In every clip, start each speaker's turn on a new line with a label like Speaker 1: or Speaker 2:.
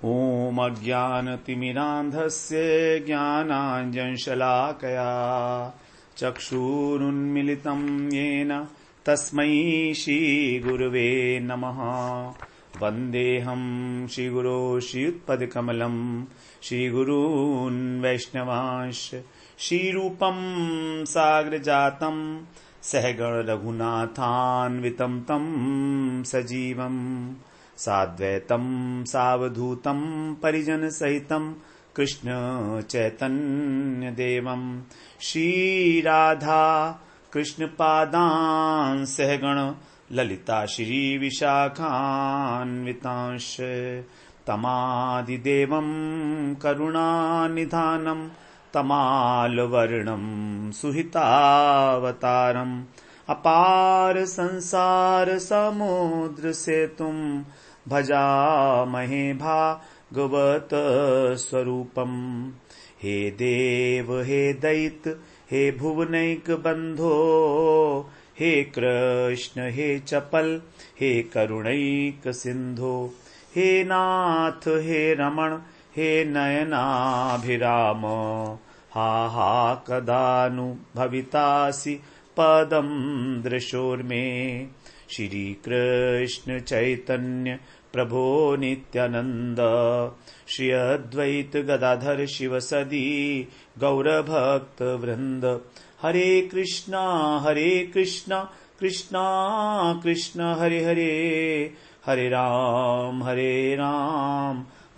Speaker 1: ॐ अज्ञानतिमिरान्धस्य ज्ञानाञ्जनशलाकया चक्षुरुन्मिलितं येन तस्मै श्रीगुरवे नमः। वन्देऽहं श्रीगुरो श्रीयुत्पदकमलं श्रीगुरून् वैष्णवांश्च श्रीरूपं साग्रजातं सहगण रघुनाथान्वितं तं सजीवम् साद्वैतं सावधूतं परिजन सहितं कृष्ण चैतन्य देवं श्रीराधा कृष्ण पादान् सहगण ललिता श्री विशाखान्वितांश्च तमादिदेवं करुणानिधानं तमालवर्णं सुहितावतारम् अपार संसार समुद्र सेतुं भजामहे भागवत स्वरूपम्। हे देव हे दैत हे भुवनैक बंधो हे कृष्ण हे चपल हे करुणैक सिंधो हे नाथ हे रमण हे नयनाभिराम हा हा कदानु भवितासि पदं दृशोर्मे। श्री कृष्ण चैतन्य प्रभो नित्यानंद श्री अद्वैत गदाधर शिव सदी गौरभक्त वृंद। हरे कृष्णा कृष्णा कृष्ण हरे हरे हरे राम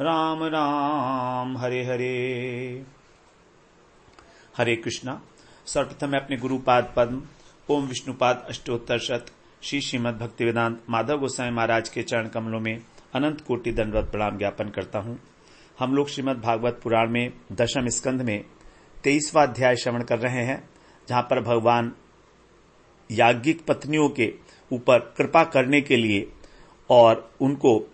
Speaker 1: राम राम हरे हरे। हरे कृष्णा। सर्वप्रथम मैं अपने गुरुपाद पद्म ओम विष्णुपाद अष्टोत्तर शत श्री श्रीमद् भक्तिवेदांत माधव गोसाई महाराज के चरण कमलों में अनंत कोटि दंडवत प्रणाम ज्ञापन करता हूं। हम लोग श्रीमद् भागवत पुराण में दशम स्कंध में 23वां अध्याय श्रवण कर रहे हैं, जहां पर भगवान याज्ञिक पत्नियों के ऊपर कृपा करने के लिए और उनको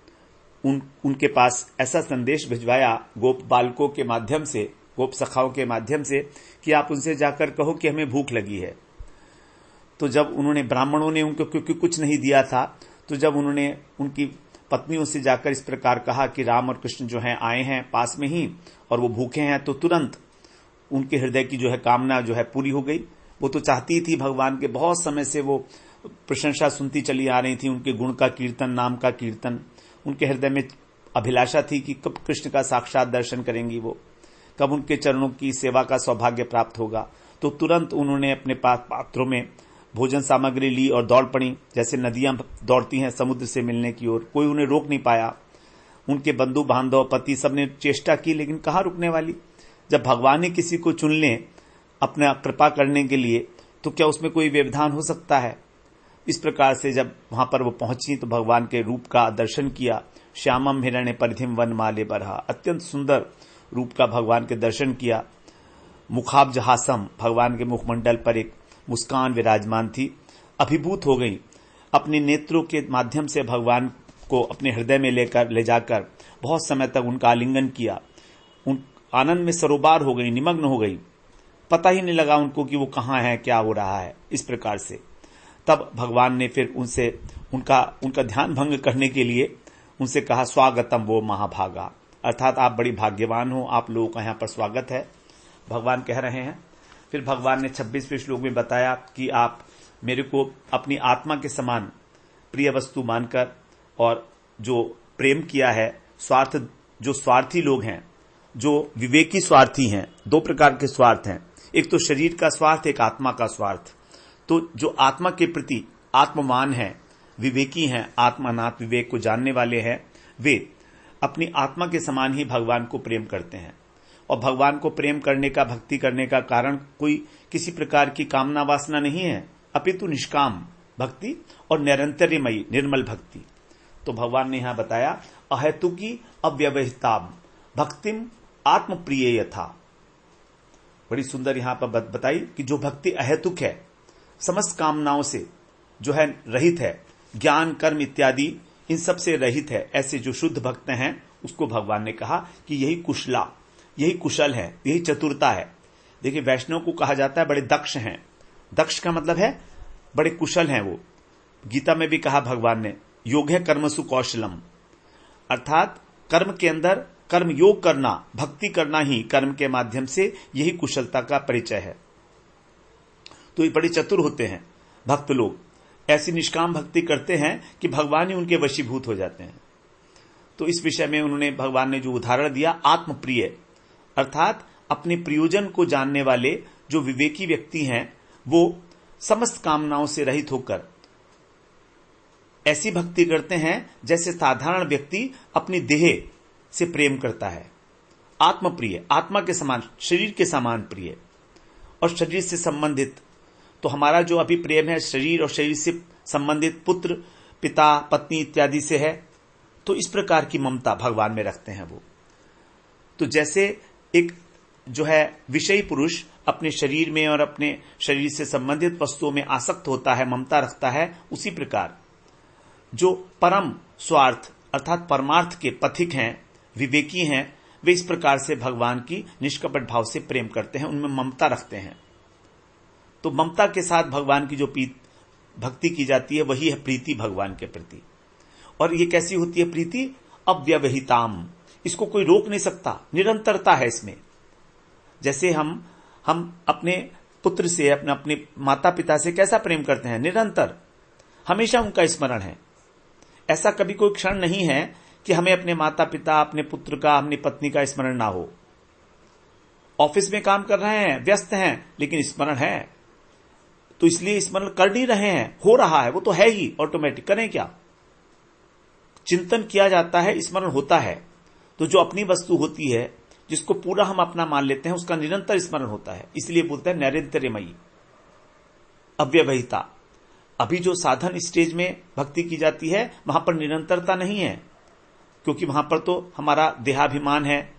Speaker 1: उनके पास ऐसा संदेश भिजवाया गोप बालकों के माध्यम से, गोप सखाओं के माध्यम से, कि आप उनसे जाकर कहो कि हमें भूख लगी है। तो जब उन्होंने, ब्राह्मणों ने उनको क्योंकि कुछ नहीं दिया था, तो जब उन्होंने उनकी पत्नियों से जाकर इस प्रकार कहा कि राम और कृष्ण जो हैं आए हैं पास में ही और वो भूखे हैं, तो तुरंत उनके हृदय की जो है कामना जो है पूरी हो गई। वो तो चाहती थी भगवान के, बहुत समय से वो प्रशंसा सुनती चली आ रही थी, उनके गुण का कीर्तन, नाम का कीर्तन। उनके हृदय में अभिलाषा थी कि कब कृष्ण का साक्षात दर्शन करेंगी, वो कब उनके चरणों की सेवा का सौभाग्य प्राप्त होगा। तो तुरंत उन्होंने अपने पास पात्रों में भोजन सामग्री ली और दौड़ पड़ी, जैसे नदियां दौड़ती हैं समुद्र से मिलने की ओर। कोई उन्हें रोक नहीं पाया। उनके बंधु बांधव पति सबने चेष्टा की, लेकिन कहां रुकने वाली। जब भगवान ही किसी को चुन लें अपना कृपा करने के लिए, तो क्या उसमें कोई व्यवधान हो सकता है। इस प्रकार से जब वहां पर वो पहुंची तो भगवान के रूप का दर्शन किया। श्यामम हिरण्य परिधिम वन माले बरहा, अत्यंत सुंदर रूप का भगवान के दर्शन किया। मुखाब्जहासम, भगवान के मुखमंडल पर एक मुस्कान विराजमान थी। अभिभूत हो गई, अपने नेत्रों के माध्यम से भगवान को अपने हृदय में ले जाकर बहुत समय तक उनका आलिंगन किया। उन आनंद में सरोबार हो गई, निमग्न हो गई। पता ही नहीं लगा उनको कि वो कहाँ है, क्या हो रहा है। इस प्रकार से तब भगवान ने फिर उनसे उनका ध्यान भंग करने के लिए उनसे कहा, स्वागतम वो महाभागा, अर्थात आप बड़ी भाग्यवान हो, आप लोगों का यहाँ पर स्वागत है, भगवान कह रहे हैं। फिर भगवान ने 26वें श्लोक में बताया कि आप मेरे को अपनी आत्मा के समान प्रिय वस्तु मानकर और जो प्रेम किया है, जो स्वार्थी लोग हैं, जो विवेकी स्वार्थी हैं, दो प्रकार के स्वार्थ हैं, एक तो शरीर का स्वार्थ, एक आत्मा का स्वार्थ। तो जो आत्मा के प्रति आत्मवान है, विवेकी हैं, आत्मानाथ विवेक को जानने वाले हैं, वे अपनी आत्मा के समान ही भगवान को प्रेम करते हैं। और भगवान को प्रेम करने का, भक्ति करने का कारण कोई किसी प्रकार की कामना वासना नहीं है, अपितु निष्काम भक्ति और निरंतर्यमयी निर्मल भक्ति। तो भगवान ने यहां बताया, अहेतुकी अव्यवहिताम भक्तिम आत्मप्रिय यथा। बड़ी सुंदर यहां पर बताई कि जो भक्ति अहेतुक है, समस्त कामनाओं से जो है रहित है, ज्ञान कर्म इत्यादि इन सब से रहित है, ऐसे जो शुद्ध भक्त हैं, उसको भगवान ने कहा कि यही कुशला, यही कुशल है, यही चतुरता है। देखिए, वैष्णव को कहा जाता है बड़े दक्ष हैं। दक्ष का मतलब है बड़े कुशल हैं वो। गीता में भी कहा भगवान ने, योग है कर्मसु कौशलम, अर्थात कर्म के अंदर कर्म योग करना, भक्ति करना ही कर्म के माध्यम से यही कुशलता का परिचय है। तो ये बड़े चतुर होते हैं भक्त लोग, ऐसी निष्काम भक्ति करते हैं कि भगवान ही उनके वशीभूत हो जाते हैं। तो इस विषय में उन्होंने, भगवान ने जो उदाहरण दिया, आत्मप्रिय अर्थात अपने प्रयोजन को जानने वाले जो विवेकी व्यक्ति हैं, वो समस्त कामनाओं से रहित होकर ऐसी भक्ति करते हैं जैसे साधारण व्यक्ति अपनी देह से प्रेम करता है। आत्मप्रिय, आत्मा के समान, शरीर के समान प्रिय, और शरीर से संबंधित, तो हमारा जो अभी प्रेम है शरीर और शरीर से संबंधित पुत्र, पिता, पत्नी इत्यादि से है। तो इस प्रकार की ममता भगवान में रखते हैं वो। तो जैसे एक जो है विषयी पुरुष अपने शरीर में और अपने शरीर से संबंधित वस्तुओं में आसक्त होता है, ममता रखता है, उसी प्रकार जो परम स्वार्थ अर्थात परमार्थ के पथिक हैं, विवेकी हैं, वे इस प्रकार से भगवान की निष्कपट भाव से प्रेम करते हैं, उनमें ममता रखते हैं। तो ममता के साथ भगवान की जो भक्ति की जाती है वही है प्रीति भगवान के प्रति। और ये कैसी होती है प्रीति? अव्यवहिताम, इसको कोई रोक नहीं सकता, निरंतरता है इसमें। जैसे हम अपने पुत्र से, अपने माता पिता से कैसा प्रेम करते हैं? निरंतर, हमेशा उनका स्मरण है। ऐसा कभी कोई क्षण नहीं है कि हमें अपने माता पिता, अपने पुत्र का, अपनी पत्नी का स्मरण ना हो। ऑफिस में काम कर रहे हैं, व्यस्त हैं, लेकिन स्मरण है। तो इसलिए स्मरण कर नहीं रहे हैं, हो रहा है, वो तो है ही ऑटोमेटिक, करें क्या? चिंतन किया जाता है, स्मरण होता है। तो जो अपनी वस्तु होती है, जिसको पूरा हम अपना मान लेते हैं, उसका निरंतर स्मरण होता है। इसलिए बोलते हैं नैरंतर्यमयी, अव्यवहिता। अभी जो साधन स्टेज में भक्ति की जाती है, वहां पर निरंतरता नहीं है, क्योंकि वहां पर तो हमारा देहाभिमान है,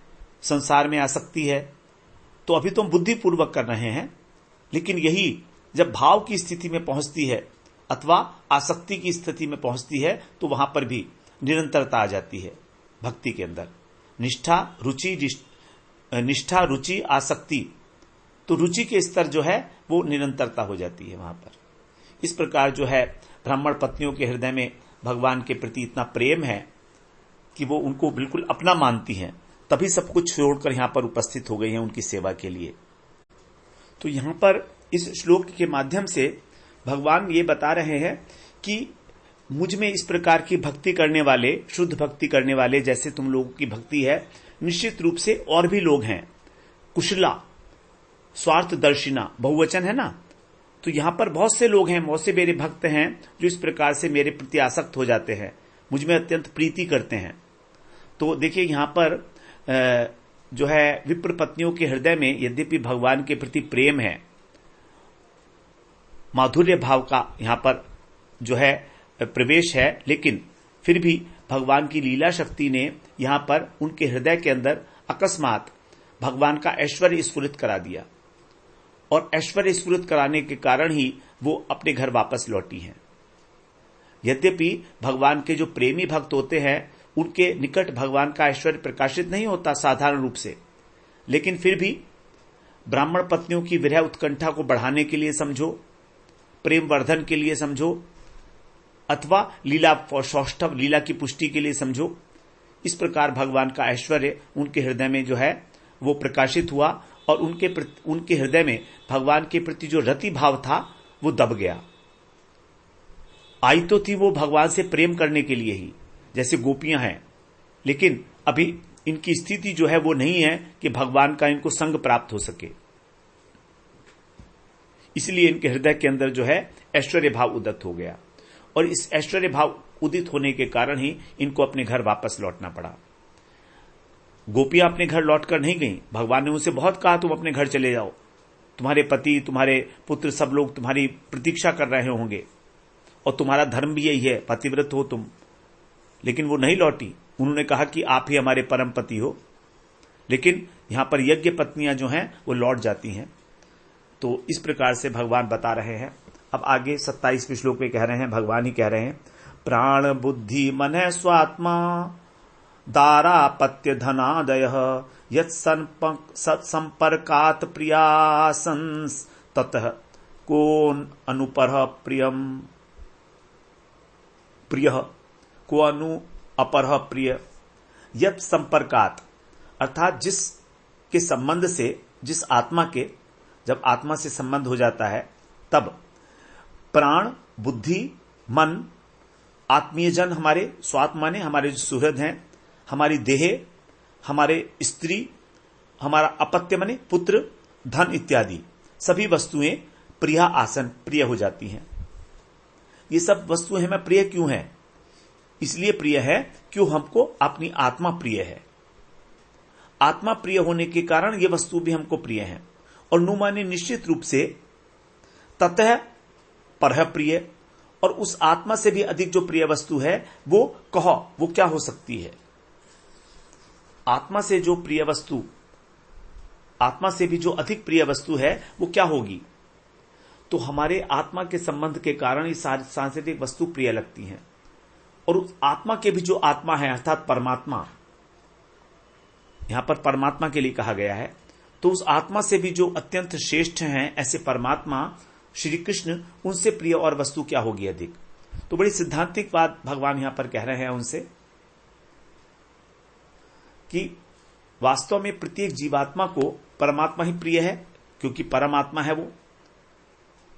Speaker 1: संसार में आसक्ति है। तो अभी तो हम बुद्धिपूर्वक कर रहे हैं, लेकिन यही जब भाव की स्थिति में पहुंचती है अथवा आसक्ति की स्थिति में पहुंचती है, तो वहां पर भी निरंतरता आ जाती है भक्ति के अंदर। निष्ठा, रुचि, आसक्ति, तो रुचि के स्तर जो है वो निरंतरता हो जाती है वहां पर। इस प्रकार जो है ब्राह्मण पत्नियों के हृदय में भगवान के प्रति इतना प्रेम है कि वो उनको बिल्कुल अपना मानती हैं, तभी सब कुछ छोड़कर यहां पर उपस्थित हो गई हैं उनकी सेवा के लिए। तो यहां पर इस श्लोक के माध्यम से भगवान ये बता रहे हैं कि मुझ में इस प्रकार की भक्ति करने वाले, शुद्ध भक्ति करने वाले जैसे तुम लोगों की भक्ति है, निश्चित रूप से और भी लोग हैं। कुशला, स्वार्थदर्शिना, बहुवचन है ना, तो यहां पर बहुत से लोग हैं, बहुत से मेरे भक्त हैं जो इस प्रकार से मेरे प्रति आसक्त हो जाते हैं, मुझ में अत्यंत प्रीति करते हैं। तो देखिए यहां पर जो है विप्र पत्नियों के हृदय में यद्यपि भगवान के प्रति प्रेम है, माधुर्य भाव का यहां पर जो है प्रवेश है, लेकिन फिर भी भगवान की लीला शक्ति ने यहां पर उनके हृदय के अंदर अकस्मात भगवान का ऐश्वर्य स्फुरित करा दिया, और ऐश्वर्य स्फुरित कराने के कारण ही वो अपने घर वापस लौटी हैं। यद्यपि भगवान के जो प्रेमी भक्त होते हैं उनके निकट भगवान का ऐश्वर्य प्रकाशित नहीं होता साधारण रूप से, लेकिन फिर भी ब्राह्मण पत्नियों की विरह उत्कंठा को बढ़ाने के लिए समझो, प्रेम वर्धन के लिए समझो, अथवा लीला सौष्ठव, लीला की पुष्टि के लिए समझो, इस प्रकार भगवान का ऐश्वर्य उनके हृदय में जो है वो प्रकाशित हुआ, और उनके हृदय में भगवान के प्रति जो रति भाव था वो दब गया। आई तो थी वो भगवान से प्रेम करने के लिए ही, जैसे गोपियां हैं, लेकिन अभी इनकी स्थिति जो है वो नहीं है कि भगवान का इनको संग प्राप्त हो सके। इसलिए इनके हृदय के अंदर जो है ऐश्वर्य भाव उदित हो गया, और इस ऐश्वर्य भाव उदित होने के कारण ही इनको अपने घर वापस लौटना पड़ा। गोपियां अपने घर लौटकर नहीं गईं, भगवान ने उनसे बहुत कहा तुम अपने घर चले जाओ, तुम्हारे पति, तुम्हारे पुत्र, सब लोग तुम्हारी प्रतीक्षा कर रहे होंगे, और तुम्हारा धर्म भी यही है, पतिव्रत हो तुम। लेकिन वो नहीं लौटी, उन्होंने कहा कि आप ही हमारे परम पति हो। लेकिन यहां पर यज्ञ पत्नियां जो हैं वो लौट जाती हैं। तो इस प्रकार से भगवान बता रहे हैं। अब आगे 27वें श्लोक में कह रहे हैं, भगवान ही कह रहे हैं, प्राण बुद्धि मन स्वात्मा दारापत्य धनादय यत्संपर्कात् प्रियासंस ततः कोन अनुपरः प्रिय को अनु अपरः प्रिय यत् संपर्कात, अर्थात जिसके संबंध से, जिस आत्मा के जब आत्मा से संबंध हो जाता है तब प्राण, बुद्धि, मन, आत्मीय जन, हमारे स्वात्मा ने, हमारे जो सुहृद हैं, हमारी देह, हमारे स्त्री, हमारा अपत्य माने पुत्र, धन इत्यादि सभी वस्तुएं प्रिया आसन, प्रिय हो जाती हैं। ये सब वस्तुएं हमें प्रिय क्यों है? इसलिए प्रिय है क्यों हमको अपनी आत्मा प्रिय है। आत्मा प्रिय होने के कारण ये वस्तु भी हमको प्रिय है। और नु माने निश्चित रूप से ततः परह प्रिय, और उस आत्मा से भी अधिक जो प्रिय वस्तु है वो कहो, वो क्या हो सकती है? आत्मा से जो प्रिय वस्तु, आत्मा से भी जो अधिक प्रिय वस्तु है वो क्या होगी? तो हमारे आत्मा के संबंध के कारण ये सांसारिक वस्तु प्रिय लगती हैं। और उस आत्मा के भी जो आत्मा है अर्थात परमात्मा, यहां पर परमात्मा के लिए कहा गया है, तो उस आत्मा से भी जो अत्यंत श्रेष्ठ हैं ऐसे परमात्मा श्री कृष्ण, उनसे प्रिय और वस्तु क्या होगी अधिक? तो बड़ी सिद्धांतिक बात भगवान यहां पर कह रहे हैं उनसे कि वास्तव में प्रत्येक जीवात्मा को परमात्मा ही प्रिय है क्योंकि परमात्मा है वो।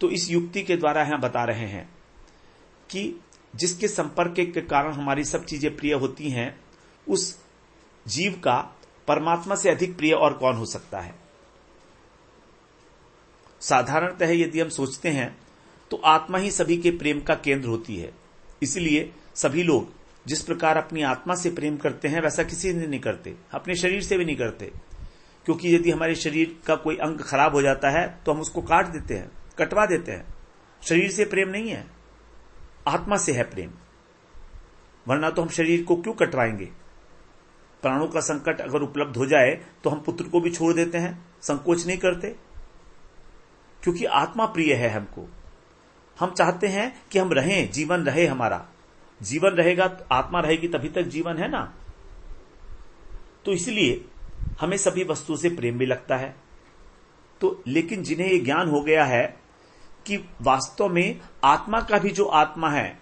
Speaker 1: तो इस युक्ति के द्वारा यहां बता रहे हैं कि जिसके संपर्क के कारण हमारी सब चीजें प्रिय होती हैं, उस जीव का परमात्मा से अधिक प्रिय और कौन हो सकता है? साधारणतः यदि हम सोचते हैं तो आत्मा ही सभी के प्रेम का केंद्र होती है। इसलिए सभी लोग जिस प्रकार अपनी आत्मा से प्रेम करते हैं वैसा किसी ने नहीं करते, अपने शरीर से भी नहीं करते। क्योंकि यदि हमारे शरीर का कोई अंग खराब हो जाता है तो हम उसको काट देते हैं, कटवा देते हैं। शरीर से प्रेम नहीं है, आत्मा से है प्रेम। वरना तो हम शरीर को क्यों कटवाएंगे? प्राणों का संकट अगर उपलब्ध हो जाए तो हम पुत्र को भी छोड़ देते हैं, संकोच नहीं करते, क्योंकि आत्मा प्रिय है हमको। हम चाहते हैं कि हम रहें, जीवन रहे, हमारा जीवन रहेगा तो आत्मा रहेगी, तभी तक जीवन है ना। तो इसलिए हमें सभी वस्तुओं से प्रेम भी लगता है। तो लेकिन जिन्हें यह ज्ञान हो गया है कि वास्तव में आत्मा का भी जो आत्मा है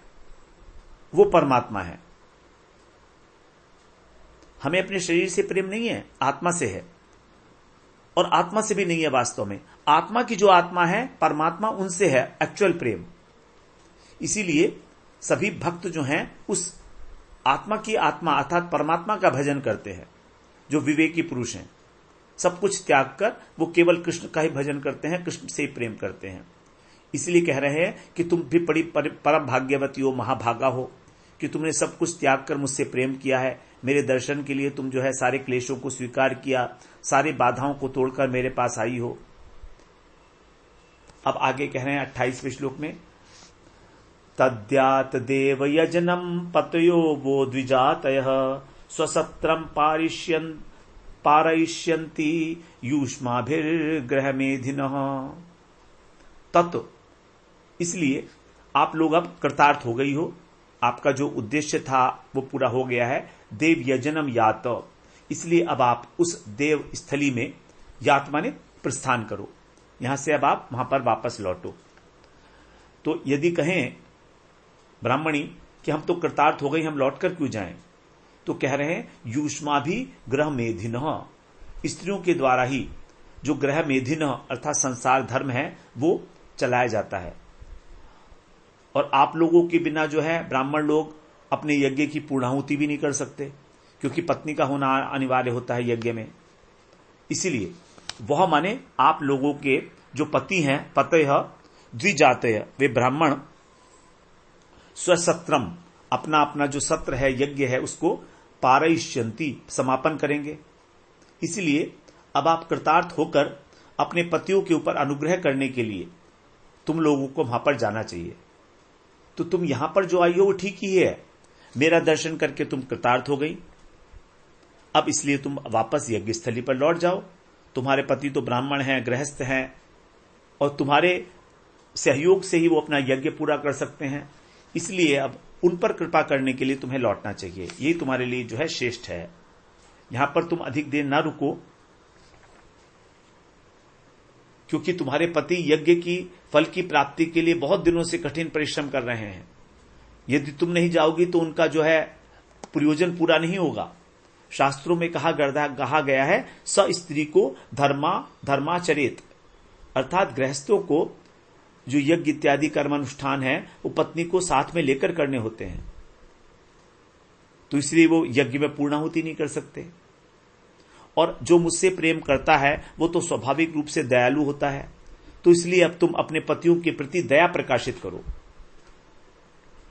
Speaker 1: वो परमात्मा है, हमें अपने शरीर से प्रेम नहीं है, आत्मा से है। और आत्मा से भी नहीं है, वास्तव में आत्मा की जो आत्मा है परमात्मा, उनसे है एक्चुअल प्रेम। इसीलिए सभी भक्त जो हैं उस आत्मा की आत्मा अर्थात परमात्मा का भजन करते हैं। जो विवेकी पुरुष हैं, सब कुछ त्याग कर वो केवल कृष्ण का ही भजन करते हैं, कृष्ण से ही प्रेम करते हैं। इसलिए कह रहे हैं कि तुम भी बड़ी परम भाग्यवती हो, महाभागा हो कि तुमने सब कुछ त्याग कर मुझसे प्रेम किया है। मेरे दर्शन के लिए तुम जो है सारे क्लेशों को स्वीकार किया, सारी बाधाओं को तोड़कर मेरे पास आई हो। अब आगे कह रहे हैं 28वें श्लोक में, तद्यात देव यजनम पतयो वो द्विजातयः स्वसत्रम पारयिष्यन्ति यूष्माभिर्ग्रहमेधिनः। तत्, इसलिए आप लोग अब कृतार्थ हो गई हो, आपका जो उद्देश्य था वो पूरा हो गया है। देव यजनम यात, इसलिए अब आप उस देव स्थली में, यात माने प्रस्थान करो, यहां से अब आप वहां पर वापस लौटो। तो यदि कहें ब्राह्मणी कि हम तो कृतार्थ हो गई, हम लौटकर क्यों जाएं? तो कह रहे हैं यूष्मा भी ग्रह मेधिन, स्त्रियों के द्वारा ही जो ग्रह मेधिन अर्थात संसार धर्म है वो चलाया जाता है। और आप लोगों के बिना जो है ब्राह्मण लोग अपने यज्ञ की पूर्णाहुति भी नहीं कर सकते, क्योंकि पत्नी का होना अनिवार्य होता है यज्ञ में। इसीलिए वह माने आप लोगों के जो पति हैं, पतयः द्विजातयः, वे ब्राह्मण स्वसत्रम, अपना अपना जो सत्र है, यज्ञ है, उसको पारयिष्यन्ति, समापन करेंगे। इसलिए अब आप कृतार्थ होकर अपने पतियों के ऊपर अनुग्रह करने के लिए तुम लोगों को वहां पर जाना चाहिए। तो तुम यहां पर जो आई हो वो ठीक ही है, मेरा दर्शन करके तुम कृतार्थ हो गई। अब इसलिए तुम वापस यज्ञ स्थली पर लौट जाओ। तुम्हारे पति तो ब्राह्मण हैं, गृहस्थ हैं, और तुम्हारे सहयोग से ही वो अपना यज्ञ पूरा कर सकते हैं। इसलिए अब उन पर कृपा करने के लिए तुम्हें लौटना चाहिए, यही तुम्हारे लिए जो है श्रेष्ठ है। यहां पर तुम अधिक देर ना रुको, क्योंकि तुम्हारे पति यज्ञ की फल की प्राप्ति के लिए बहुत दिनों से कठिन परिश्रम कर रहे हैं। यदि तुम नहीं जाओगी तो उनका जो है प्रयोजन पूरा नहीं होगा। शास्त्रों में कहा गया है स स्त्री को धर्माचरित, अर्थात गृहस्थों को जो यज्ञ इत्यादि कर्म अनुष्ठान है वो पत्नी को साथ में लेकर करने होते हैं, तो इसलिए वो यज्ञ में पूर्णाहुति नहीं कर सकते। और जो मुझसे प्रेम करता है वो तो स्वाभाविक रूप से दयालु होता है, तो इसलिए अब तुम अपने पतियों के प्रति दया प्रकाशित करो।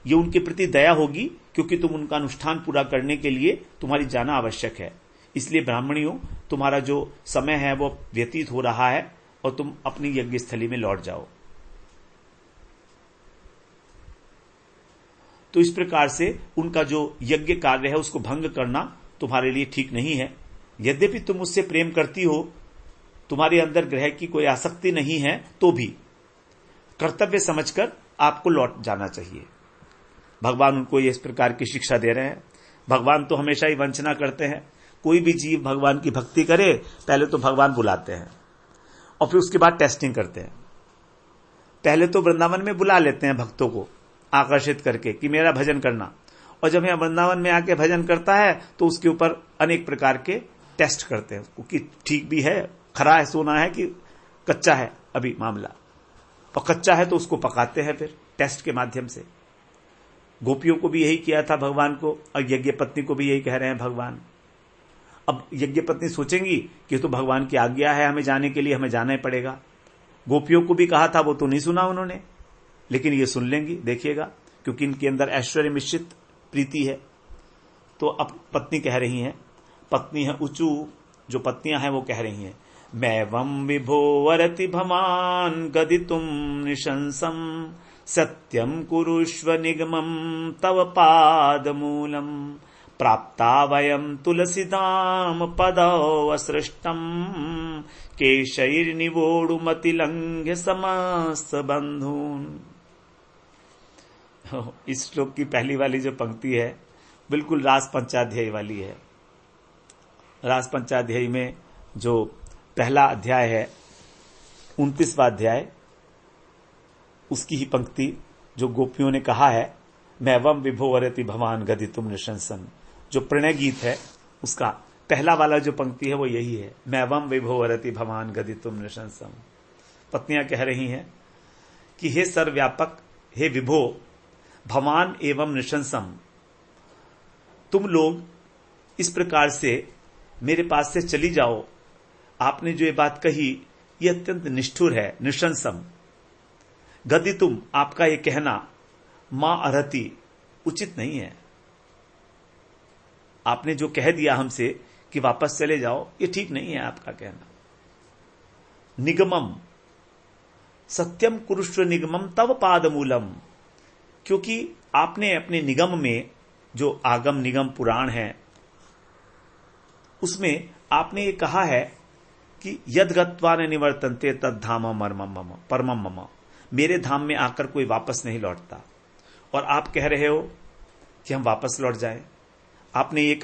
Speaker 1: ये उनके प्रति दया होगी क्योंकि तुम उनका अनुष्ठान पूरा करने के लिए तुम्हारी जाना आवश्यक है। इसलिए ब्राह्मणियों, तुम्हारा जो समय है वो व्यतीत हो रहा है और तुम अपनी यज्ञ स्थली में लौट जाओ। तो इस प्रकार से उनका जो यज्ञ कार्य है उसको भंग करना तुम्हारे लिए ठीक नहीं है। यद्यपि तुम उससे प्रेम करती हो, तुम्हारे अंदर ग्रह की कोई आसक्ति नहीं है, तो भी कर्तव्य समझकर आपको लौट जाना चाहिए। भगवान उनको इस प्रकार की शिक्षा दे रहे हैं। भगवान तो हमेशा ही वंचना करते हैं। कोई भी जीव भगवान की भक्ति करे, पहले तो भगवान बुलाते हैं और फिर उसके बाद टेस्टिंग करते हैं। पहले तो वृंदावन में बुला लेते हैं भक्तों को आकर्षित करके कि मेरा भजन करना, और जब यहां वृंदावन में आके भजन करता है तो उसके ऊपर अनेक प्रकार के टेस्ट करते हैं उसको कि ठीक भी है, खरा है, सोना है कि कच्चा है अभी मामला, और कच्चा है तो उसको पकाते हैं फिर टेस्ट के माध्यम से। गोपियों को भी यही किया था भगवान को, और यज्ञ पत्नी को भी यही कह रहे हैं भगवान। अब यज्ञ पत्नी सोचेंगी कि तो भगवान की आज्ञा है हमें जाने के लिए, हमें जाना ही पड़ेगा। गोपियों को भी कहा था, वो तो नहीं सुना उन्होंने, लेकिन ये सुन लेंगी, देखिएगा, क्योंकि इनके अंदर ऐश्वर्य मिश्रित प्रीति है। तो अब पत्नी कह रही हैं, पत्नी है ऊंचू, जो पत्नियां हैं वो कह रही हैं, मैं वम विभो वरति भमान गदितुम निशंसम सत्यम कुरुष्व निगमम तव पादमूलम प्राप्ता वयम तुलसीदाम पदवसृष्टम केशैर्निवोडुमतिलंघ्य समस्त बंधून। इस श्लोक की पहली वाली जो पंक्ति है बिल्कुल रास पंचाध्यायी वाली है। रास पंचाध्यायी में जो पहला अध्याय है 29वां अध्याय, उसकी ही पंक्ति जो गोपियों ने कहा है, मैं वम विभो वरति भवान गदितुम निशंसन, जो प्रणय गीत है उसका पहला वाला जो पंक्ति है वो यही है, मैं वम विभो वरति भवान गदितुम निशंसम। पत्नियां कह रही हैं कि हे सर्वव्यापक, हे विभो, भवान एवं निशंसम, तुम लोग इस प्रकार से मेरे पास से चली जाओ। आपने जो ये बात कही ये अत्यंत निष्ठुर है, निशंसम। गति तुम, आपका ये कहना, मां अर्हति, उचित नहीं है। आपने जो कह दिया हमसे कि वापस चले जाओ, ये ठीक नहीं है आपका कहना। निगमम सत्यम कुरुष्व निगमम तव पादमूलम, क्योंकि आपने अपने निगम में जो आगम निगम पुराण है उसमें आपने ये कहा है कि यद गत्वा न निवर्तन्ते तद धाम मर्मम परमम मम, मेरे धाम में आकर कोई वापस नहीं लौटता। और आप कह रहे हो कि हम वापस लौट जाएं। आपने ये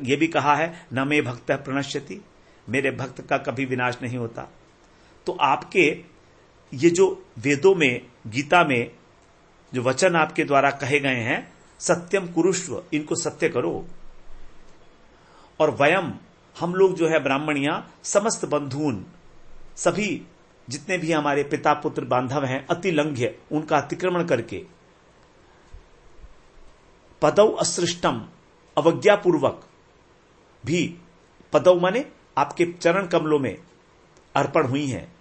Speaker 1: ये भी कहा है न मे भक्त प्रणश्यति, मेरे भक्त का कभी विनाश नहीं होता। तो आपके ये जो वेदों में, गीता में जो वचन आपके द्वारा कहे गए हैं, सत्यम कुरुष्व, इनको सत्य करो। और वयम, हम लोग जो है ब्राह्मणियां, समस्त बंधून, सभी जितने भी हमारे पिता पुत्र बांधव हैं, अतिलंघ्य, उनका अतिक्रमण करके, पदव असृष्टम, अवज्ञापूर्वक भी, पदव माने आपके चरण कमलों में अर्पण हुई हैं।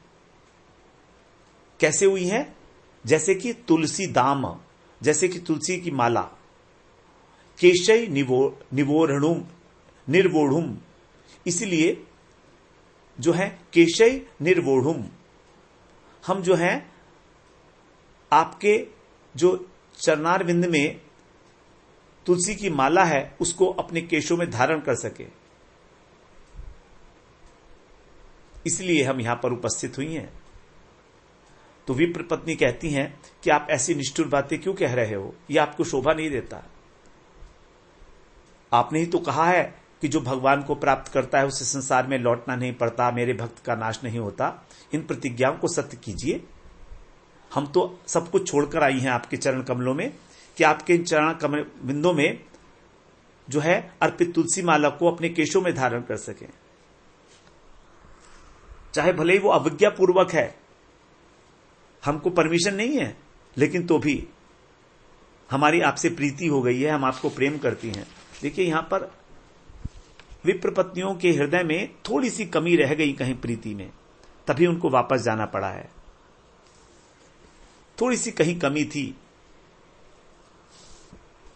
Speaker 1: कैसे हुई हैं? जैसे कि तुलसी दाम, जैसे कि तुलसी की माला, केशय निवोरणुम निर्वोढ़ुम, इसलिए जो है केशय निर्वोढ़ुम, हम जो है आपके जो चरणारविंद में तुलसी की माला है उसको अपने केशों में धारण कर सके, इसलिए हम यहां पर उपस्थित हुई हैं। तो विप्र पत्नी कहती हैं कि आप ऐसी निष्ठुर बातें क्यों कह रहे हो, यह आपको शोभा नहीं देता। आपने ही तो कहा है कि जो भगवान को प्राप्त करता है उसे संसार में लौटना नहीं पड़ता, मेरे भक्त का नाश नहीं होता। इन प्रतिज्ञाओं को सत्य कीजिए। हम तो सब कुछ छोड़कर आई हैं आपके चरण कमलों में, कि आपके चरण कमल बिंदों में जो है अर्पित तुलसी माला को अपने केशों में धारण कर सकें। चाहे भले ही वो अवज्ञा पूर्वक है, हमको परमिशन नहीं है, लेकिन तो भी हमारी आपसे प्रीति हो गई है, हम आपको प्रेम करती हैं। देखिए यहां पर विप्र पत्नियों के हृदय में थोड़ी सी कमी रह गई कहीं प्रीति में, तभी उनको वापस जाना पड़ा है। थोड़ी सी कहीं कमी थी।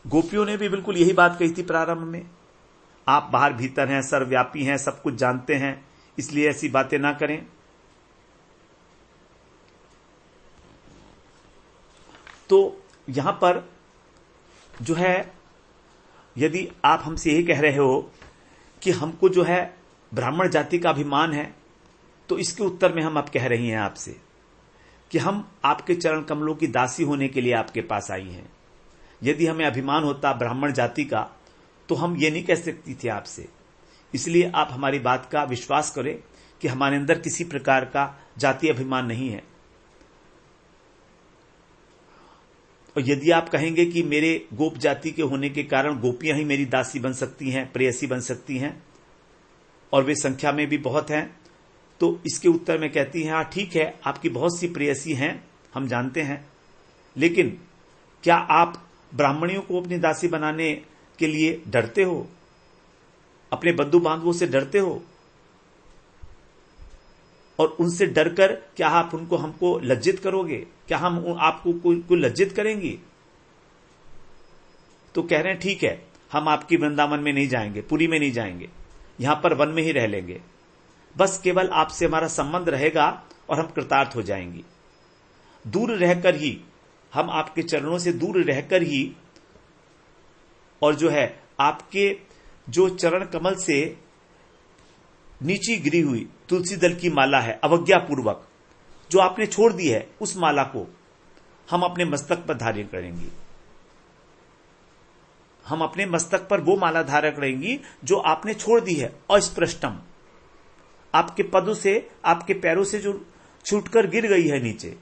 Speaker 1: गोपियों ने भी बिल्कुल यही बात कही थी प्रारंभ में, आप बाहर भीतर हैं, सर्वव्यापी हैं, सब कुछ जानते हैं, इसलिए ऐसी बातें ना करें। तो यहां पर जो है, यदि आप हमसे यही कह रहे हो कि हमको जो है ब्राह्मण जाति का अभिमान है, तो इसके उत्तर में हम अब कह रही हैं आपसे कि हम आपके चरण कमलों की दासी होने के लिए आपके पास आई हैं। यदि हमें अभिमान होता ब्राह्मण जाति का, तो हम ये नहीं कह सकती थी आपसे। इसलिए आप हमारी बात का विश्वास करें कि हमारे अंदर किसी प्रकार का जातीय अभिमान नहीं है। और यदि आप कहेंगे कि मेरे गोप जाति के होने के कारण गोपियां ही मेरी दासी बन सकती हैं, प्रेयसी बन सकती हैं, और वे संख्या में भी बहुत हैं, तो इसके उत्तर में कहती हैं, हाँ ठीक है, आपकी बहुत सी प्रेयसी हैं, हम जानते हैं, लेकिन क्या आप ब्राह्मणियों को अपनी दासी बनाने के लिए डरते हो? अपने बंधु बांधवों से डरते हो? और उनसे डरकर क्या आप उनको हमको लज्जित करोगे? क्या हम आपको कोई लज्जित करेंगी? तो कह रहे हैं ठीक है, हम आपकी वृंदावन में नहीं जाएंगे, पुरी में नहीं जाएंगे, यहां पर वन में ही रह लेंगे, बस केवल आपसे हमारा संबंध रहेगा और हम कृतार्थ हो जाएंगे। दूर रहकर ही, हम आपके चरणों से दूर रहकर ही, और जो है आपके जो चरण कमल से नीचे गिरी हुई तुलसी दल की माला है अवज्ञा पूर्वक जो आपने छोड़ दी है, उस माला को हम अपने मस्तक पर धारण करेंगी। हम अपने मस्तक पर वो माला धारण करेंगी जो आपने छोड़ दी है, अस्पृष्टम, आपके पदों से, आपके पैरों से जो छूटकर गिर गई है नीचे।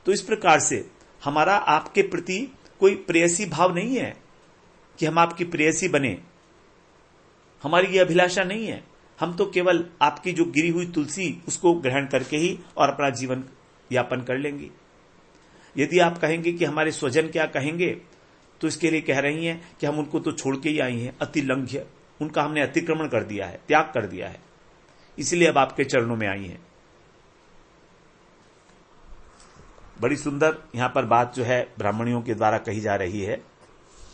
Speaker 1: तो इस प्रकार से हमारा आपके प्रति कोई प्रेयसी भाव नहीं है कि हम आपकी प्रेयसी बने, हमारी ये अभिलाषा नहीं है। हम तो केवल आपकी जो गिरी हुई तुलसी उसको ग्रहण करके ही और अपना जीवन यापन कर लेंगे। यदि आप कहेंगे कि हमारे स्वजन क्या कहेंगे, तो इसके लिए कह रही हैं कि हम उनको तो छोड़ के ही आई हैं, अतिलंघ्य, उनका हमने अतिक्रमण कर दिया है, त्याग कर दिया है, इसलिए अब आपके चरणों में आई हैं। बड़ी सुंदर यहां पर बात जो है ब्राह्मणियों के द्वारा कही जा रही है।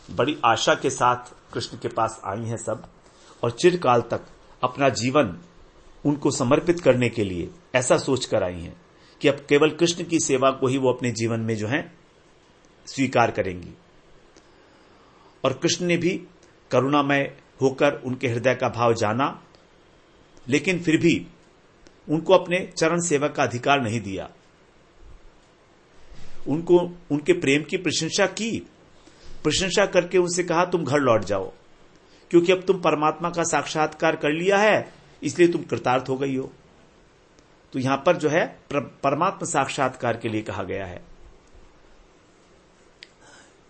Speaker 1: बड़ी आशा के साथ कृष्ण के पास आई हैं सब, और चिरकाल तक अपना जीवन उनको समर्पित करने के लिए ऐसा सोचकर आई हैं कि अब केवल कृष्ण की सेवा को ही वो अपने जीवन में जो है स्वीकार करेंगी। और कृष्ण ने भी करुणामय होकर उनके हृदय का भाव जाना, लेकिन फिर भी उनको अपने चरण सेवक का अधिकार नहीं दिया। उनको उनके प्रेम की प्रशंसा की, प्रशंसा करके उनसे कहा तुम घर लौट जाओ, क्योंकि अब तुम परमात्मा का साक्षात्कार कर लिया है, इसलिए तुम कृतार्थ हो गई हो। तो यहां पर जो है परमात्मा साक्षात्कार के लिए कहा गया है।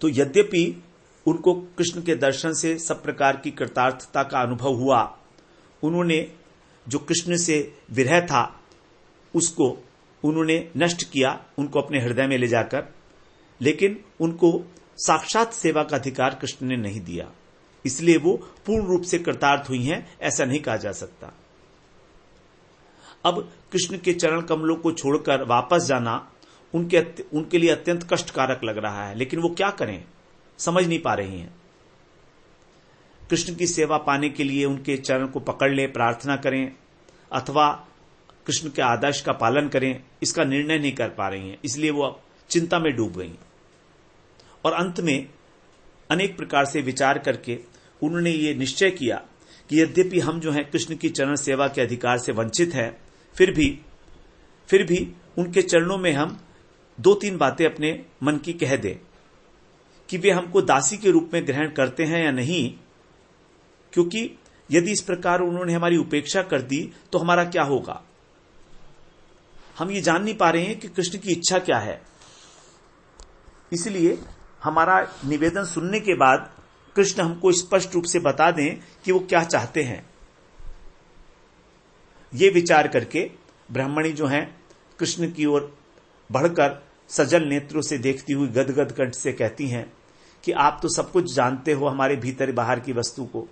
Speaker 1: तो यद्यपि उनको कृष्ण के दर्शन से सब प्रकार की कृतार्थता का अनुभव हुआ, उन्होंने जो कृष्ण से विरह था उसको उन्होंने नष्ट किया, उनको अपने हृदय में ले जाकर, लेकिन उनको साक्षात सेवा का अधिकार कृष्ण ने नहीं दिया, इसलिए वो पूर्ण रूप से कृतार्थ हुई हैं, ऐसा नहीं कहा जा सकता। अब कृष्ण के चरण कमलों को छोड़कर वापस जाना उनके लिए अत्यंत कष्टकारक लग रहा है, लेकिन वो क्या करें, समझ नहीं पा रही हैं। कृष्ण की सेवा पाने के लिए उनके चरण को पकड़ ले, प्रार्थना करें, अथवा कृष्ण के आदर्श का पालन करें, इसका निर्णय नहीं कर पा रही हैं, इसलिए वो चिंता में डूब गई। और अंत में अनेक प्रकार से विचार करके उन्होंने ये निश्चय किया कि यद्यपि हम जो हैं कृष्ण की चरण सेवा के अधिकार से वंचित हैं, फिर भी उनके चरणों में हम 2-3 बातें अपने मन की कह दें कि वे हमको दासी के रूप में ग्रहण करते हैं या नहीं, क्योंकि यदि इस प्रकार उन्होंने हमारी उपेक्षा कर दी तो हमारा क्या होगा। हम ये जान नहीं पा रहे हैं कि कृष्ण की इच्छा क्या है, इसलिए हमारा निवेदन सुनने के बाद कृष्ण हमको स्पष्ट रूप से बता दें कि वो क्या चाहते हैं। ये विचार करके ब्राह्मणी जो हैं कृष्ण की ओर बढ़कर सजल नेत्रों से देखती हुई गदगद कंठ से कहती हैं कि आप तो सब कुछ जानते हो, हमारे भीतर बाहर की वस्तु को,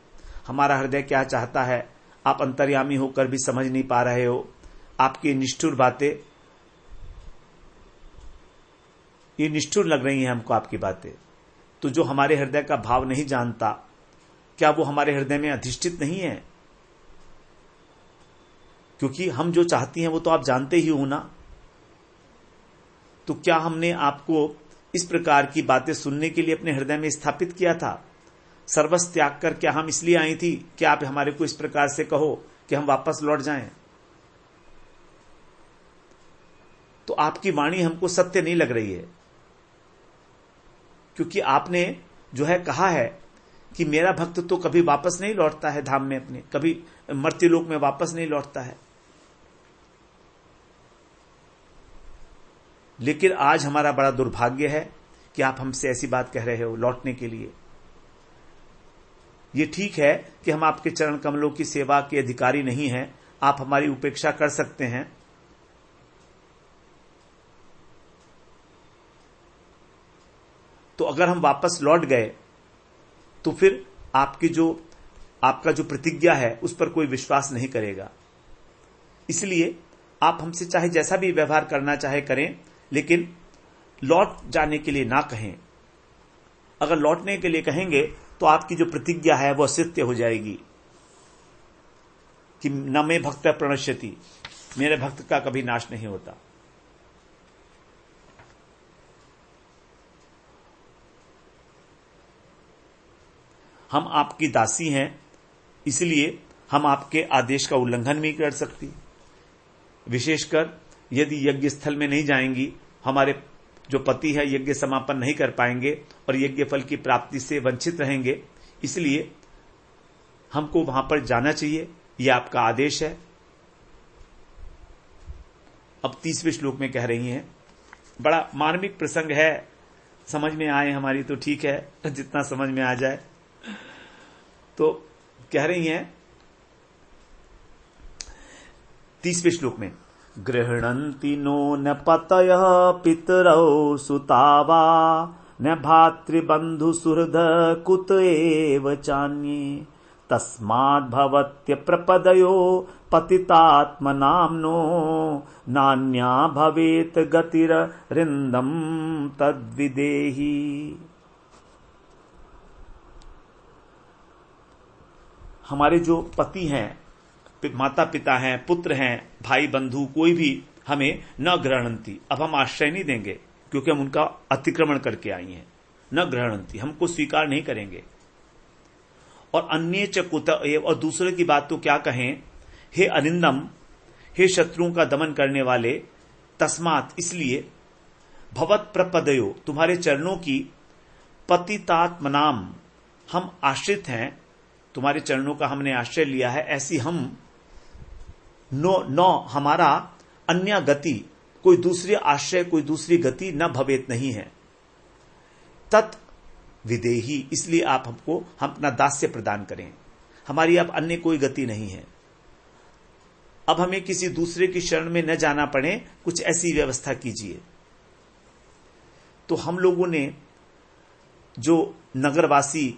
Speaker 1: हमारा हृदय क्या चाहता है आप अंतर्यामी होकर भी समझ नहीं पा रहे हो। आपकी निष्ठुर बातें, ये निष्ठुर लग रही हैं हमको आपकी बातें। तो जो हमारे हृदय का भाव नहीं जानता, क्या वो हमारे हृदय में अधिष्ठित नहीं है? क्योंकि हम जो चाहती हैं वो तो आप जानते ही हो ना। तो क्या हमने आपको इस प्रकार की बातें सुनने के लिए अपने हृदय में स्थापित किया था? सर्वस्व त्याग कर क्या हम इसलिए आई थी कि आप हमारे को इस प्रकार से कहो कि हम वापस लौट जाएं? तो आपकी वाणी हमको सत्य नहीं लग रही है, क्योंकि आपने जो है कहा है कि मेरा भक्त तो कभी वापस नहीं लौटता है धाम में अपने, कभी मर्त्यलोक में वापस नहीं लौटता है। लेकिन आज हमारा बड़ा दुर्भाग्य है कि आप हमसे ऐसी बात कह रहे हो लौटने के लिए। ये ठीक है कि हम आपके चरण कमलों की सेवा के अधिकारी नहीं हैं, आप हमारी उपेक्षा कर सकते हैं, तो अगर हम वापस लौट गए तो फिर आपका जो प्रतिज्ञा है उस पर कोई विश्वास नहीं करेगा। इसलिए आप हमसे चाहे जैसा भी व्यवहार करना चाहे करें, लेकिन लौट जाने के लिए ना कहें। अगर लौटने के लिए कहेंगे तो आपकी जो प्रतिज्ञा है वो असत्य हो जाएगी कि न मे भक्त प्रणश्यति, मेरे भक्त का कभी नाश नहीं होता। हम आपकी दासी हैं, इसलिए हम आपके आदेश का उल्लंघन नहीं कर सकती। विशेषकर यदि यज्ञ स्थल में नहीं जाएंगी, हमारे जो पति है यज्ञ समापन नहीं कर पाएंगे और यज्ञ फल की प्राप्ति से वंचित रहेंगे, इसलिए हमको वहां पर जाना चाहिए, यह आपका आदेश है। अब 30वें श्लोक में कह रही हैं, बड़ा मार्मिक प्रसंग है, समझ में आए हमारी तो ठीक है, जितना समझ में आ जाए। तो कह रही हैं 30वें श्लोक में, गृह्णन्ति नो न पतयः पितरौ सुतावा न भातृबन्धु सुहृद कुत एव चान्ये तस्माद् भवत्य प्रपदयो पतितात्मनाम्नो नान्या भवेत गतिररिन्दम तद्विदेहि। हमारे जो पति हैं, माता पिता हैं, पुत्र हैं, भाई बंधु, कोई भी हमें न ग्रहणंती, अब हम आश्रय नहीं देंगे क्योंकि हम उनका अतिक्रमण करके आई हैं। न ग्रहणंती, हमको स्वीकार नहीं करेंगे। और अन्य च कुत, और दूसरे की बात तो क्या कहें, हे अनिंदम, हे शत्रुओं का दमन करने वाले, तस्मात इसलिए, भवत प्रपदयो तुम्हारे चरणों की, पतितात्मनाम हम आश्रित हैं, तुम्हारे चरणों का हमने आश्रय लिया है, ऐसी हम नो हमारा अन्य गति, कोई दूसरी आश्रय, कोई दूसरी गति न भवेत नहीं है। तत् विदेही, इसलिए आप हमको हम अपना दास्य प्रदान करें, हमारी अब अन्य कोई गति नहीं है। अब हमें किसी दूसरे की शरण में न जाना पड़े, कुछ ऐसी व्यवस्था कीजिए। तो हम लोगों ने जो नगरवासी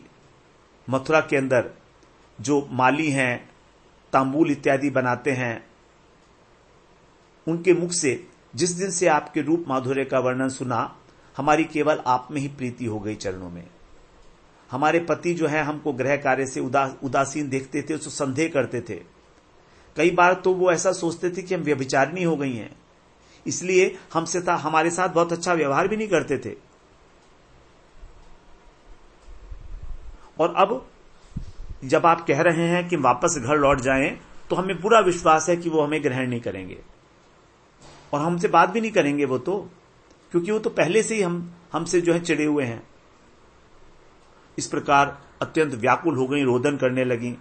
Speaker 1: मथुरा के अंदर जो माली हैं, तांबूल इत्यादि बनाते हैं, उनके मुख से जिस दिन से आपके रूप माधुर्य का वर्णन सुना, हमारी केवल आप में ही प्रीति हो गई चरणों में। हमारे पति जो है हमको गृह कार्य से उदासीन देखते थे, उसको संदेह करते थे। कई बार तो वो ऐसा सोचते थे कि हम व्यभिचारिणी हो गई हैं, इसलिए हमारे साथ बहुत अच्छा व्यवहार भी नहीं करते थे। और अब जब आप कह रहे हैं कि वापस घर लौट जाएं, तो हमें पूरा विश्वास है कि वो हमें ग्रहण नहीं करेंगे और हमसे बात भी नहीं करेंगे वो तो, क्योंकि वो तो पहले से ही हमसे जो है चिड़े हुए हैं। इस प्रकार अत्यंत व्याकुल हो गई, रोदन करने लगी,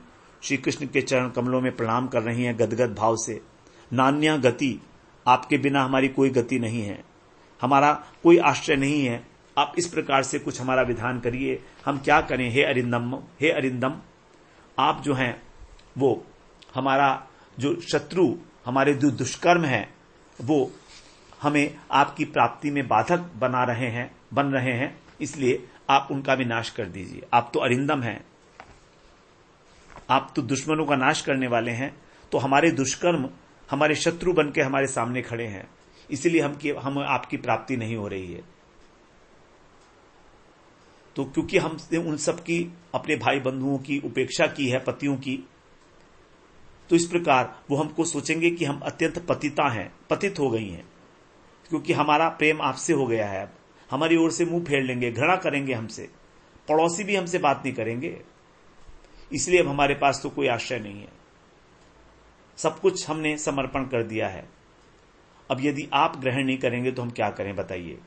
Speaker 1: श्री कृष्ण के चरण कमलों में प्रणाम कर रही हैं गदगद भाव से। नान्या गति, आपके बिना हमारी कोई गति नहीं है, हमारा कोई आश्रय नहीं है, आप इस प्रकार से कुछ हमारा विधान करिए, हम क्या करें हे अरिंदम, आप जो हैं वो हमारा जो शत्रु, हमारे जो दुष्कर्म है वो हमें आपकी प्राप्ति में बाधक बन रहे हैं, इसलिए आप उनका भी नाश कर दीजिए। आप तो अरिंदम हैं, आप तो दुश्मनों का नाश करने वाले हैं, तो हमारे दुष्कर्म हमारे शत्रु बन के हमारे सामने खड़े हैं, इसलिए हम आपकी प्राप्ति नहीं हो रही है। तो क्योंकि हमने उन सब की, अपने भाई बंधुओं की उपेक्षा की है, पतियों की, तो इस प्रकार वो हमको सोचेंगे कि हम अत्यंत पतित हो गई हैं, क्योंकि हमारा प्रेम आपसे हो गया है। अब हमारी ओर से मुंह फेर लेंगे, घृणा करेंगे हमसे, पड़ोसी भी हमसे बात नहीं करेंगे, इसलिए अब हमारे पास तो कोई आश्रय नहीं है, सब कुछ हमने समर्पण कर दिया है। अब यदि आप ग्रहण नहीं करेंगे तो हम क्या करें बताइए।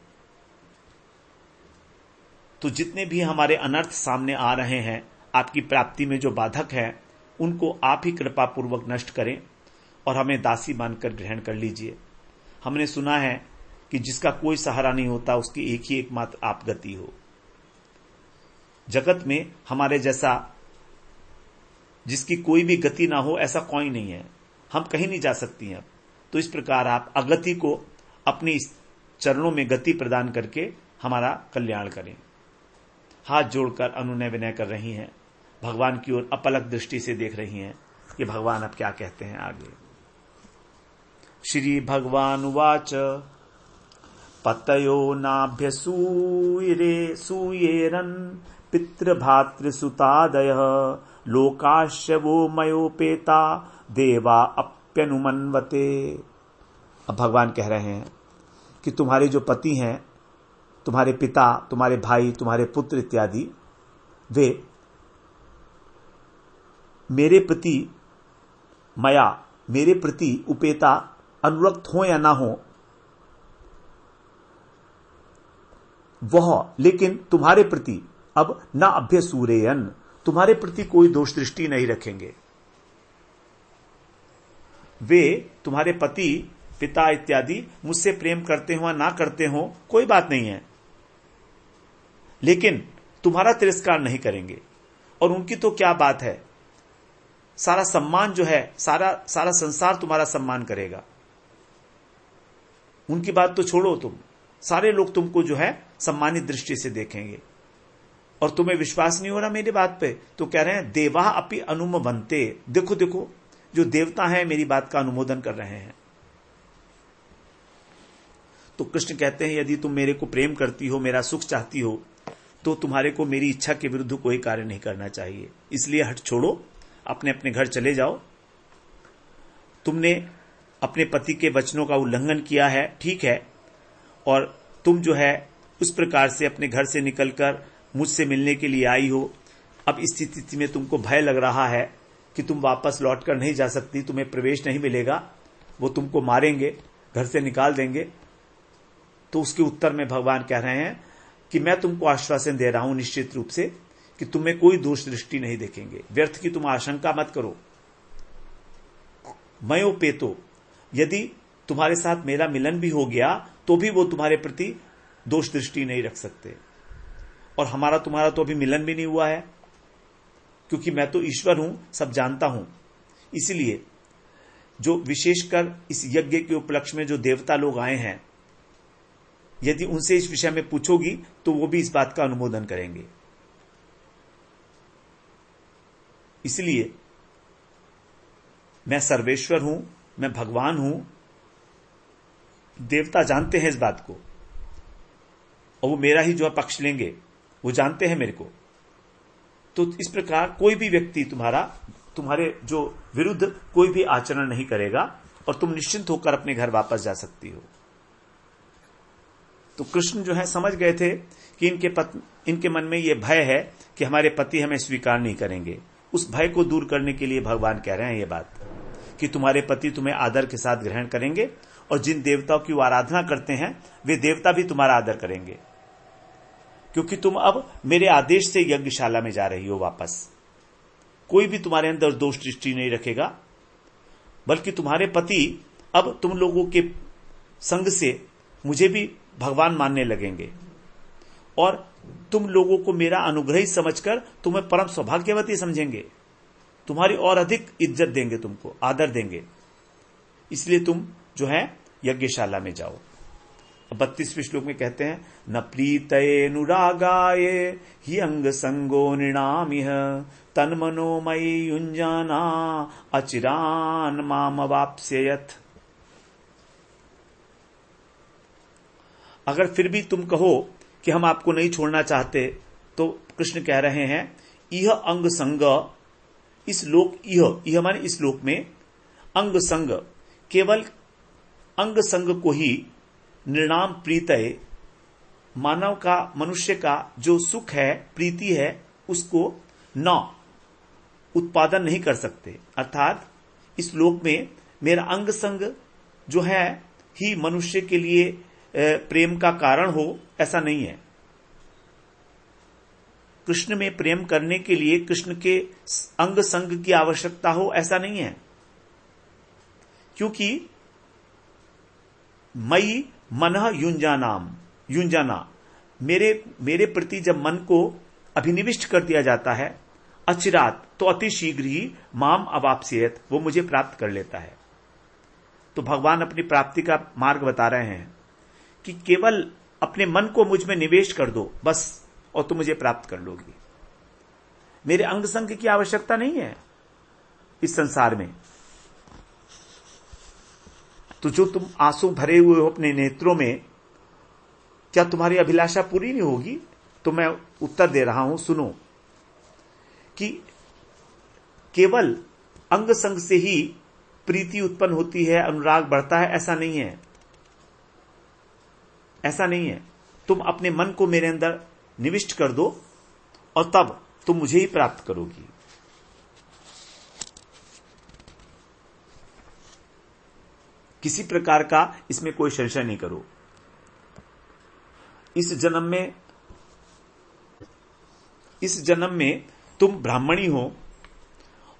Speaker 1: तो जितने भी हमारे अनर्थ सामने आ रहे हैं, आपकी प्राप्ति में जो बाधक हैं, उनको आप ही कृपा पूर्वक नष्ट करें और हमें दासी मानकर ग्रहण कर लीजिए। हमने सुना है कि जिसका कोई सहारा नहीं होता उसकी एक ही एकमात्र आप गति हो। जगत में हमारे जैसा जिसकी कोई भी गति ना हो ऐसा कोई नहीं है, हम कहीं नहीं जा सकती हैं। तो इस प्रकार आप अगति को अपनी चरणों में गति प्रदान करके हमारा कल्याण करें। हाथ जोड़कर अनुनय विनय कर रही हैं, भगवान की ओर अपलक दृष्टि से देख रही हैं कि भगवान अब क्या कहते हैं आगे। श्री भगवान उवाच पतयो नाभ्यसूयेरन् पितृभातृसुतादयः लोकाश्च वो मयोपेता देवा अप्यनुमन्वते। अब भगवान कह रहे हैं कि तुम्हारे जो पति हैं, तुम्हारे पिता, तुम्हारे भाई, तुम्हारे पुत्र इत्यादि, वे मेरे प्रति उपेता, अनुरक्त हो या ना हो, वह लेकिन तुम्हारे प्रति अब न अभ्यसूरेयन, तुम्हारे प्रति कोई दोष दृष्टि नहीं रखेंगे। वे तुम्हारे पति, पिता इत्यादि मुझसे प्रेम करते हो या ना करते हो कोई बात नहीं है, लेकिन तुम्हारा तिरस्कार नहीं करेंगे। और उनकी तो क्या बात है, सारा सम्मान जो है, सारा संसार तुम्हारा सम्मान करेगा। उनकी बात तो छोड़ो, तुम सारे लोग तुमको जो है सम्मानित दृष्टि से देखेंगे। और तुम्हें विश्वास नहीं हो रहा मेरी बात पे, तो कह रहे हैं देवा अपि अनुमवन्ते। देखो देखो, जो देवता हैं मेरी बात का अनुमोदन कर रहे हैं। तो कृष्ण कहते हैं यदि तुम मेरे को प्रेम करती हो, मेरा सुख चाहती हो, तो तुम्हारे को मेरी इच्छा के विरुद्ध कोई कार्य नहीं करना चाहिए। इसलिए हट छोड़ो, अपने अपने घर चले जाओ। तुमने अपने पति के वचनों का उल्लंघन किया है, ठीक है, और तुम जो है उस प्रकार से अपने घर से निकलकर मुझसे मिलने के लिए आई हो। अब इस स्थिति में तुमको भय लग रहा है कि तुम वापस लौटकर नहीं जा सकती, तुम्हें प्रवेश नहीं मिलेगा, वो तुमको मारेंगे, घर से निकाल देंगे। तो उसके उत्तर में भगवान कह रहे हैं कि मैं तुमको आश्वासन दे रहा हूं निश्चित रूप से कि तुम्हें कोई दोष दृष्टि नहीं देखेंगे। व्यर्थ की तुम आशंका मत करो। मयोपेतो, यदि तुम्हारे साथ मेरा मिलन भी हो गया तो भी वो तुम्हारे प्रति दोष दृष्टि नहीं रख सकते। और हमारा तुम्हारा तो अभी मिलन भी नहीं हुआ है, क्योंकि मैं तो ईश्वर हूं, सब जानता हूं। इसलिए जो विशेषकर इस यज्ञ के उपलक्ष्य में जो देवता लोग आए हैं, यदि उनसे इस विषय में पूछोगी तो वो भी इस बात का अनुमोदन करेंगे। इसलिए मैं सर्वेश्वर हूं, मैं भगवान हूं, देवता जानते हैं इस बात को, और वो मेरा ही जो है पक्ष लेंगे, वो जानते हैं मेरे को। तो इस प्रकार कोई भी व्यक्ति तुम्हारे जो विरुद्ध कोई भी आचरण नहीं करेगा और तुम निश्चिंत होकर अपने घर वापस जा सकती हो। तो कृष्ण जो है समझ गए थे कि इनके मन में ये भय है कि हमारे पति हमें स्वीकार नहीं करेंगे। उस भय को दूर करने के लिए भगवान कह रहे हैं ये बात कि तुम्हारे पति तुम्हें आदर के साथ ग्रहण करेंगे, और जिन देवताओं की वो आराधना करते हैं वे देवता भी तुम्हारा आदर करेंगे, क्योंकि तुम अब मेरे आदेश से यज्ञशाला में जा रही हो वापस। कोई भी तुम्हारे अंदर दोष दृष्टि नहीं रखेगा, बल्कि तुम्हारे पति अब तुम लोगों के संग से मुझे भी भगवान मानने लगेंगे। और तुम लोगों को मेरा अनुग्रही समझकर तुम्हें परम सौभाग्यवती समझेंगे, तुम्हारी और अधिक इज्जत देंगे, तुमको आदर देंगे। इसलिए तुम जो है यज्ञशाला में जाओ। 32वें श्लोक में कहते हैं, न प्रीतये अनुरागाय हि अंग संगो नृणामिह तन मनोमयी युंजाना अचिरान माम वाप्स्ययत्। अगर फिर भी तुम कहो कि हम आपको नहीं छोड़ना चाहते, तो कृष्ण कह रहे हैं, यह अंग संग, इस लोक, यह माने इस लोक में अंग संग, केवल अंग संग को ही निर्णाम प्रीतय, मानव का, मनुष्य का जो सुख है, प्रीति है, उसको न उत्पादन नहीं कर सकते। अर्थात इस लोक में मेरा अंग संग जो है ही मनुष्य के लिए प्रेम का कारण हो, ऐसा नहीं है। कृष्ण में प्रेम करने के लिए कृष्ण के अंग संग की आवश्यकता हो, ऐसा नहीं है। क्योंकि मई मनः युंजाना, मेरे प्रति जब मन को अभिनिविष्ट कर दिया जाता है, अचिरात, तो अति शीघ्र ही माम अवाप्स्येत, वो मुझे प्राप्त कर लेता है। तो भगवान अपनी प्राप्ति का मार्ग बता रहे हैं कि केवल अपने मन को मुझ में निवेश कर दो बस, और तुम मुझे प्राप्त कर लोगी। मेरे अंग संग की आवश्यकता नहीं है इस संसार में। तो जो तुम आंसू भरे हुए हो अपने नेत्रों में, क्या तुम्हारी अभिलाषा पूरी नहीं होगी? तो मैं उत्तर दे रहा हूं, सुनो, कि केवल अंग संग से ही प्रीति उत्पन्न होती है, अनुराग बढ़ता है, ऐसा नहीं है। ऐसा नहीं है। तुम अपने मन को मेरे अंदर निविष्ट कर दो और तब तुम मुझे ही प्राप्त करोगी। किसी प्रकार का इसमें कोई संशय नहीं करो। इस जन्म में तुम ब्राह्मणी हो,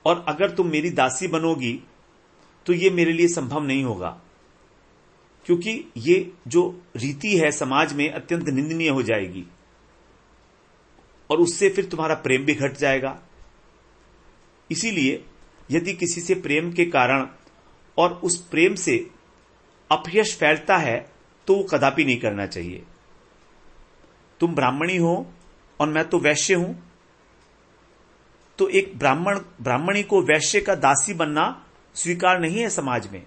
Speaker 1: और अगर तुम मेरी दासी बनोगी तो ये मेरे लिए संभव नहीं होगा, क्योंकि ये जो रीति है समाज में अत्यंत निंदनीय हो जाएगी, और उससे फिर तुम्हारा प्रेम भी घट जाएगा। इसीलिए यदि किसी से प्रेम के कारण और उस प्रेम से अपयश फैलता है, तो वो कदापि नहीं करना चाहिए। तुम ब्राह्मणी हो और मैं तो वैश्य हूं, तो एक ब्राह्मणी को वैश्य का दासी बनना स्वीकार नहीं है समाज में।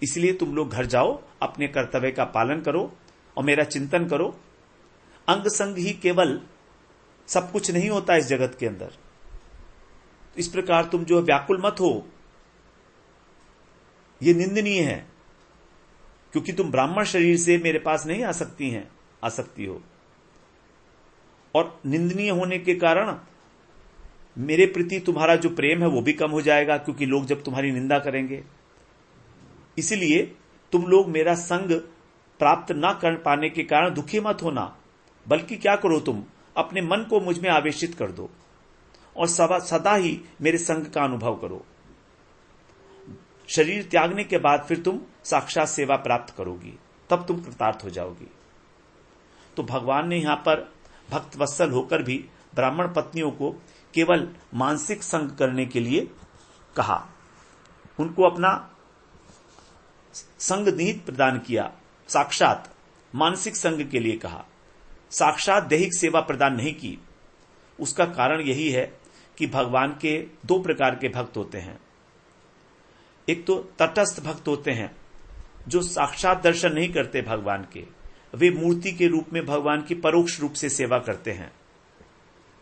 Speaker 1: इसलिए तुम लोग घर जाओ, अपने कर्तव्य का पालन करो और मेरा चिंतन करो। अंग संग ही केवल सब कुछ नहीं होता इस जगत के अंदर। इस प्रकार तुम जो व्याकुल मत हो, यह निंदनीय है, क्योंकि तुम ब्राह्मण शरीर से मेरे पास नहीं आ सकती हो, और निंदनीय होने के कारण मेरे प्रति तुम्हारा जो प्रेम है वो भी कम हो जाएगा, क्योंकि लोग जब तुम्हारी निंदा करेंगे। इसलिए तुम लोग मेरा संग प्राप्त ना कर पाने के कारण दुखी मत होना, बल्कि क्या करो, तुम अपने मन को मुझ में आवेशित कर दो और सदा ही मेरे संग का अनुभव करो। शरीर त्यागने के बाद फिर तुम साक्षात सेवा प्राप्त करोगी, तब तुम कृतार्थ हो जाओगी। तो भगवान ने यहां पर भक्त वत्सल होकर भी ब्राह्मण पत्नियों को केवल मानसिक संग करने के लिए कहा, उनको अपना संग निहित प्रदान किया, साक्षात मानसिक संग के लिए कहा, साक्षात दैहिक सेवा प्रदान नहीं की। उसका कारण यही है कि भगवान के दो प्रकार के भक्त होते हैं। एक तो तटस्थ भक्त होते हैं, जो साक्षात दर्शन नहीं करते भगवान के, वे मूर्ति के रूप में भगवान की परोक्ष रूप से सेवा करते हैं।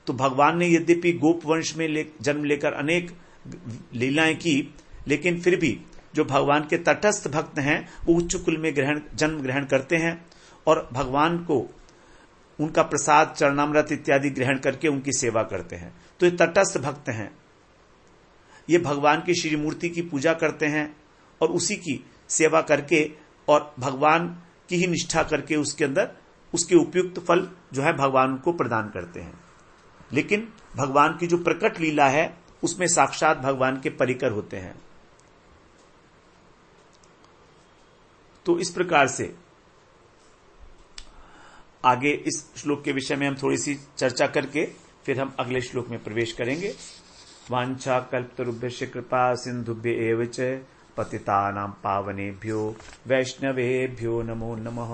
Speaker 1: तो भगवान ने यद्यपि गोप वंश में जन्म लेकर अनेक लीलाएं की, लेकिन फिर भी जो भगवान के तटस्थ भक्त हैं वो उच्च कुल में जन्म ग्रहण करते हैं और भगवान को उनका प्रसाद, चरणामृत इत्यादि ग्रहण करके उनकी सेवा करते हैं। तो ये तटस्थ भक्त हैं, ये भगवान की श्री मूर्ति की पूजा करते हैं और उसी की सेवा करके और भगवान की ही निष्ठा करके उसके अंदर उसके उपयुक्त फल जो है भगवान को प्रदान करते हैं। लेकिन भगवान की जो प्रकट लीला है उसमें साक्षात भगवान के परिकर होते हैं। तो इस प्रकार से आगे इस श्लोक के विषय में हम थोड़ी सी चर्चा करके फिर हम अगले श्लोक में प्रवेश करेंगे। वांछा कल्पतरुभ्यश्च कृपा सिंधुभ्य एव च पतितानां पावनेभ्यो वैष्णवेभ्यो नमो नमः।